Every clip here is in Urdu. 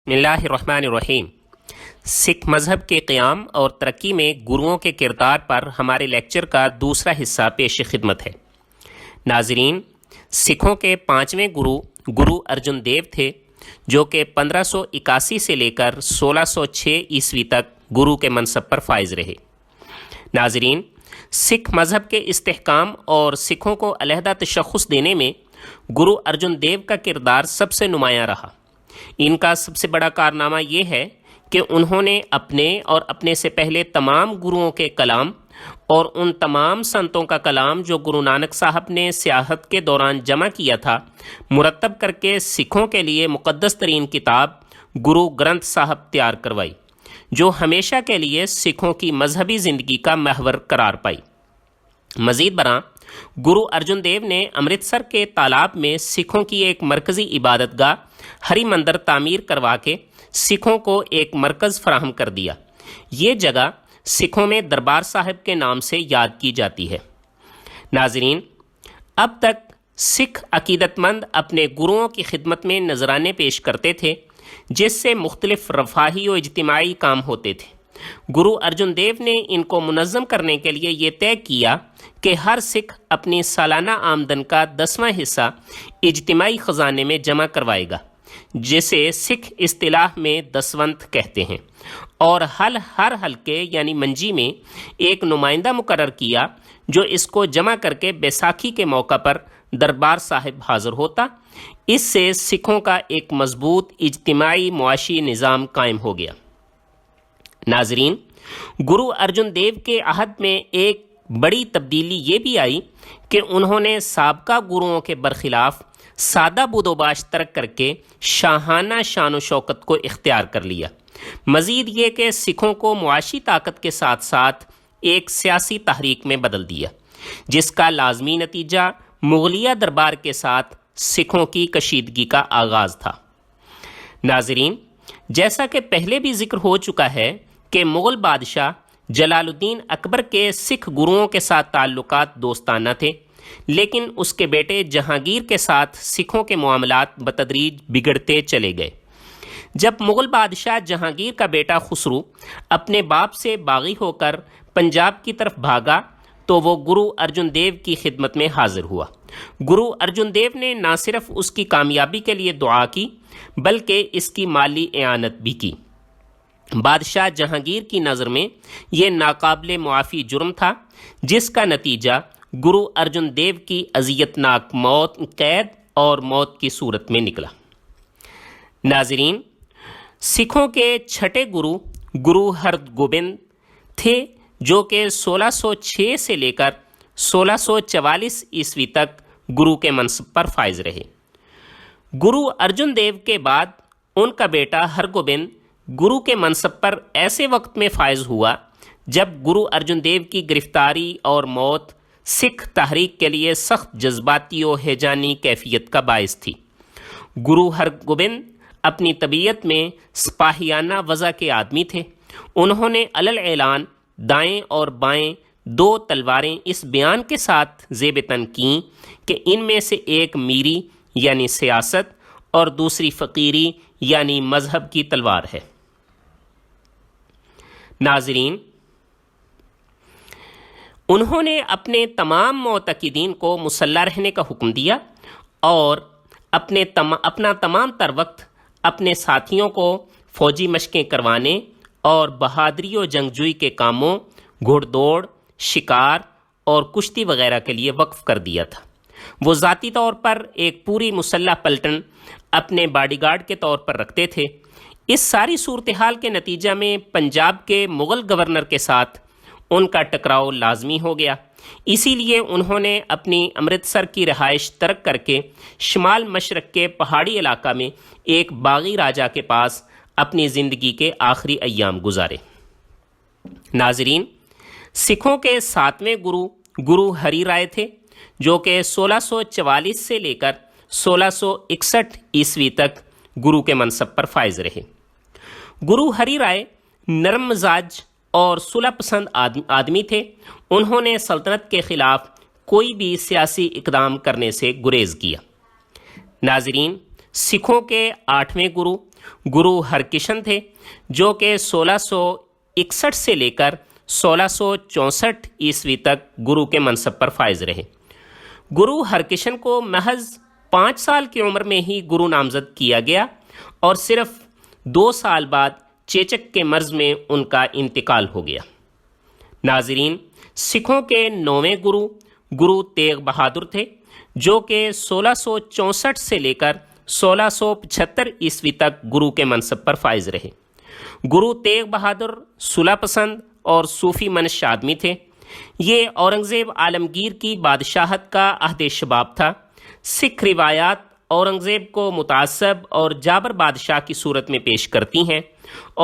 بسم اللہ الرحمن الرحیم۔ سکھ مذہب کے قیام اور ترقی میں گروؤں کے کردار پر ہمارے لیکچر کا دوسرا حصہ پیش خدمت ہے۔ ناظرین، سکھوں کے 5ویں گرو ارجن دیو تھے، جو کہ 1581 سے لے کر 1606 عیسوی تک گرو کے منصب پر فائز رہے۔ ناظرین، سکھ مذہب کے استحکام اور سکھوں کو علیحدہ تشخص دینے میں گرو ارجن دیو کا کردار سب سے نمایاں رہا۔ ان کا سب سے بڑا کارنامہ یہ ہے کہ انہوں نے اپنے سے پہلے تمام گروؤں کے کلام اور ان تمام سنتوں کا کلام جو گرو نانک صاحب نے سیاحت کے دوران جمع کیا تھا، مرتب کر کے سکھوں کے لیے مقدس ترین کتاب گرو گرنتھ صاحب تیار کروائی، جو ہمیشہ کے لیے سکھوں کی مذہبی زندگی کا محور قرار پائی۔ مزید برآں، گرو ارجن دیو نے امرتسر کے تالاب میں سکھوں کی ایک مرکزی عبادت گاہ ہری مندر تعمیر کروا کے سکھوں کو ایک مرکز فراہم کر دیا۔ یہ جگہ سکھوں میں دربار صاحب کے نام سے یاد کی جاتی ہے۔ ناظرین، اب تک سکھ عقیدت مند اپنے گروؤں کی خدمت میں نذرانے پیش کرتے تھے، جس سے مختلف رفاہی و اجتماعی کام ہوتے تھے۔ گرو ارجن دیو نے ان کو منظم کرنے کے لیے یہ طے کیا کہ ہر سکھ اپنی سالانہ آمدن کا 10واں حصہ اجتماعی خزانے میں جمع کروائے گا، جسے سکھ اصطلاح میں دسونت کہتے ہیں، اور ہر حلقے یعنی منجی میں ایک نمائندہ مقرر کیا جو اس کو جمع کر کے بیساکھی کے موقع پر دربار صاحب حاضر ہوتا۔ اس سے سکھوں کا ایک مضبوط اجتماعی معاشی نظام قائم ہو گیا۔ ناظرین، گرو ارجن دیو کے عہد میں ایک بڑی تبدیلی یہ بھی آئی کہ انہوں نے سابقہ گروؤں کے برخلاف سادہ بود و باش ترک کر کے شاہانہ شان و شوکت کو اختیار کر لیا۔ مزید یہ کہ سکھوں کو معاشی طاقت کے ساتھ ساتھ ایک سیاسی تحریک میں بدل دیا، جس کا لازمی نتیجہ مغلیہ دربار کے ساتھ سکھوں کی کشیدگی کا آغاز تھا۔ ناظرین، جیسا کہ پہلے بھی ذکر ہو چکا ہے کہ مغل بادشاہ جلال الدین اکبر کے سکھ گروؤں کے ساتھ تعلقات دوستانہ تھے، لیکن اس کے بیٹے جہانگیر کے ساتھ سکھوں کے معاملات بتدریج بگڑتے چلے گئے۔ جب مغل بادشاہ جہانگیر کا بیٹا خسرو اپنے باپ سے باغی ہو کر پنجاب کی طرف بھاگا تو وہ گرو ارجن دیو کی خدمت میں حاضر ہوا۔ گرو ارجن دیو نے نہ صرف اس کی کامیابی کے لیے دعا کی بلکہ اس کی مالی اعانت بھی کی۔ بادشاہ جہانگیر کی نظر میں یہ ناقابل معافی جرم تھا، جس کا نتیجہ گرو ارجن دیو کی اذیت ناک موت، قید اور موت کی صورت میں نکلا۔ ناظرین، سکھوں کے چھٹے گرو ہرگوبند تھے، جو کہ 1606 سے لے کر 1644 عیسوی تک گرو کے منصب پر فائز رہے۔ گرو ارجن دیو کے بعد ان کا بیٹا ہرگوبند گرو کے منصب پر ایسے وقت میں فائز ہوا جب گرو ارجن دیو کی گرفتاری اور موت سکھ تحریک کے لیے سخت جذباتی و ہیجانی کیفیت کا باعث تھی۔ گرو ہرگوبند اپنی طبیعت میں سپاہیانہ وضع کے آدمی تھے۔ انہوں نے علل اعلان دائیں اور بائیں 2 تلواریں اس بیان کے ساتھ زیب تن کیں کہ ان میں سے ایک میری یعنی سیاست اور دوسری فقیری یعنی مذہب کی تلوار ہے۔ ناظرین، انہوں نے اپنے تمام معتقدین کو مسلح رہنے کا حکم دیا اور اپنا تمام تر وقت اپنے ساتھیوں کو فوجی مشقیں کروانے اور بہادری و جنگجوئی کے کاموں، گھوڑ دوڑ، شکار اور کشتی وغیرہ کے لیے وقف کر دیا تھا۔ وہ ذاتی طور پر ایک پوری مسلح پلٹن اپنے باڈی گارڈ کے طور پر رکھتے تھے۔ اس ساری صورتحال کے نتیجہ میں پنجاب کے مغل گورنر کے ساتھ ان کا ٹکراؤ لازمی ہو گیا۔ اسی لیے انہوں نے اپنی امرتسر کی رہائش ترک کر کے شمال مشرق کے پہاڑی علاقہ میں ایک باغی راجا کے پاس اپنی زندگی کے آخری ایام گزارے۔ ناظرین، سکھوں کے 7ویں گرو ہری رائے تھے، جو کہ 1644 سے لے کر 1661 عیسوی تک گرو کے منصب پر فائز رہے۔ گرو ہری رائے نرم مزاج اور صلح پسند آدمی تھے۔ انہوں نے سلطنت کے خلاف کوئی بھی سیاسی اقدام کرنے سے گریز کیا۔ ناظرین، سکھوں کے 8ویں گرو ہرکشن تھے جو کہ 1661 سے لے کر 1664 عیسوی تک گرو کے منصب پر فائز رہے۔ گرو ہرکشن کو محض 5 سال کی عمر میں ہی گرو نامزد کیا گیا اور صرف 2 سال بعد چیچک کے مرض میں ان کا انتقال ہو گیا۔ ناظرین، سکھوں کے 9ویں گرو گرو تیغ بہادر تھے جو کہ 1664 سے لے کر 1675 عیسوی تک گرو کے منصب پر فائز رہے۔ گرو تیغ بہادر صلح پسند اور صوفی منش آدمی تھے۔ یہ اورنگزیب عالمگیر کی بادشاہت کا عہد شباب تھا۔ سکھ روایات اورنگزیب کو متعصب اور جابر بادشاہ کی صورت میں پیش کرتی ہیں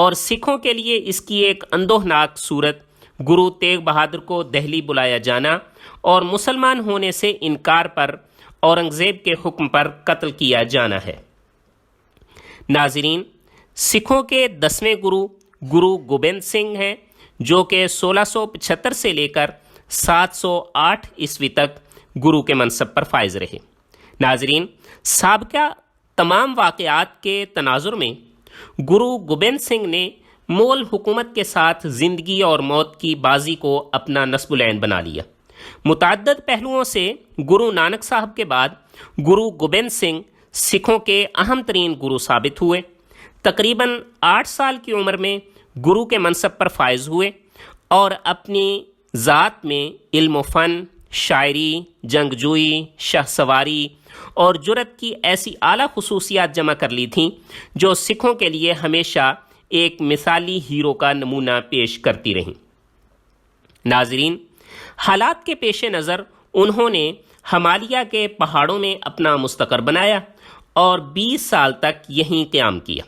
اور سکھوں کے لیے اس کی ایک اندوہناک صورت گرو تیغ بہادر کو دہلی بلایا جانا اور مسلمان ہونے سے انکار پر اورنگزیب کے حکم پر قتل کیا جانا ہے۔ ناظرین، سکھوں کے 10ویں گرو گرو گوبند سنگھ ہیں جو کہ 1675 سے لے کر 708 عیسوی تک گرو کے منصب پر فائز رہے۔ ناظرین، سابقہ تمام واقعات کے تناظر میں گرو گوبند سنگھ نے مغل حکومت کے ساتھ زندگی اور موت کی بازی کو اپنا نصب العین بنا لیا۔ متعدد پہلوؤں سے گرو نانک صاحب کے بعد گرو گوبند سنگھ سکھوں کے اہم ترین گرو ثابت ہوئے۔ تقریباً 8 سال کی عمر میں گرو کے منصب پر فائز ہوئے اور اپنی ذات میں علم و فن، شاعری، جنگجوئی، شاہ سواری اور جرأت کی ایسی اعلیٰ خصوصیات جمع کر لی تھیں جو سکھوں کے لیے ہمیشہ ایک مثالی ہیرو کا نمونہ پیش کرتی رہیں۔ ناظرین، حالات کے پیش نظر انہوں نے ہمالیہ کے پہاڑوں میں اپنا مستقر بنایا اور 20 سال تک یہیں قیام کیا۔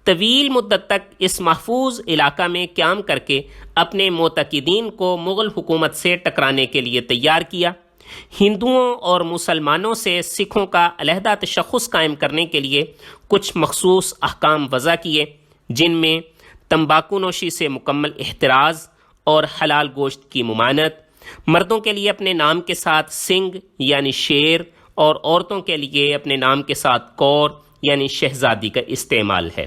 طویل مدت تک اس محفوظ علاقہ میں قیام کر کے اپنے معتقدین کو مغل حکومت سے ٹکرانے کے لیے تیار کیا۔ ہندوؤں اور مسلمانوں سے سکھوں کا علیحدہ تشخص قائم کرنے کے لیے کچھ مخصوص احکام وضع کیے، جن میں تمباکو نوشی سے مکمل احتراز اور حلال گوشت کی ممانعت، مردوں کے لیے اپنے نام کے ساتھ سنگھ یعنی شیر اور عورتوں کے لیے اپنے نام کے ساتھ کور یعنی شہزادی کا استعمال ہے۔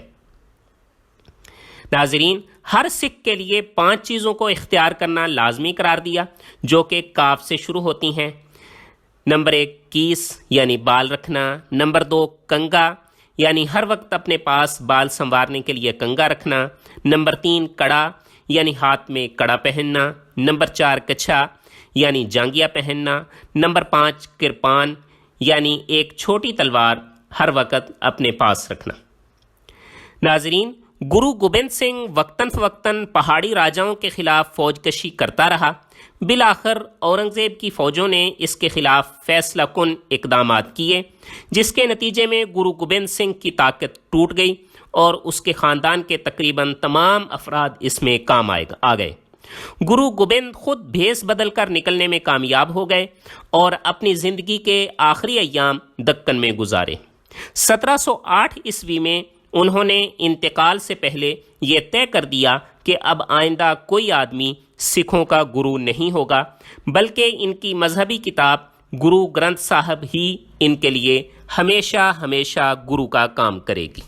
ناظرین، ہر سکھ کے لیے 5 چیزوں کو اختیار کرنا لازمی قرار دیا جو کہ کاف سے شروع ہوتی ہیں۔ نمبر 1 کیس یعنی بال رکھنا، نمبر 2 کنگا یعنی ہر وقت اپنے پاس بال سنوارنے کے لیے کنگا رکھنا، نمبر 3 کڑا یعنی ہاتھ میں کڑا پہننا، نمبر 4 کچھا یعنی جانگیا پہننا، نمبر 5 کرپان یعنی ایک چھوٹی تلوار ہر وقت اپنے پاس رکھنا۔ ناظرین، گرو گوبند سنگھ وقتاً فوقتاً پہاڑی راجاؤں کے خلاف فوج کشی کرتا رہا۔ بالآخر اورنگزیب کی فوجوں نے اس کے خلاف فیصلہ کن اقدامات کیے، جس کے نتیجے میں گرو گوبند سنگھ کی طاقت ٹوٹ گئی اور اس کے خاندان کے تقریباً تمام افراد اس میں کام آ گئے۔ گرو گوبند خود بھیس بدل کر نکلنے میں کامیاب ہو گئے اور اپنی زندگی کے آخری ایام دکن میں گزارے۔ 1708 عیسوی میں انہوں نے انتقال سے پہلے یہ طے کر دیا کہ اب آئندہ کوئی آدمی سکھوں کا گرو نہیں ہوگا، بلکہ ان کی مذہبی کتاب گرو گرنتھ صاحب ہی ان کے لیے ہمیشہ ہمیشہ گرو کا کام کرے گی۔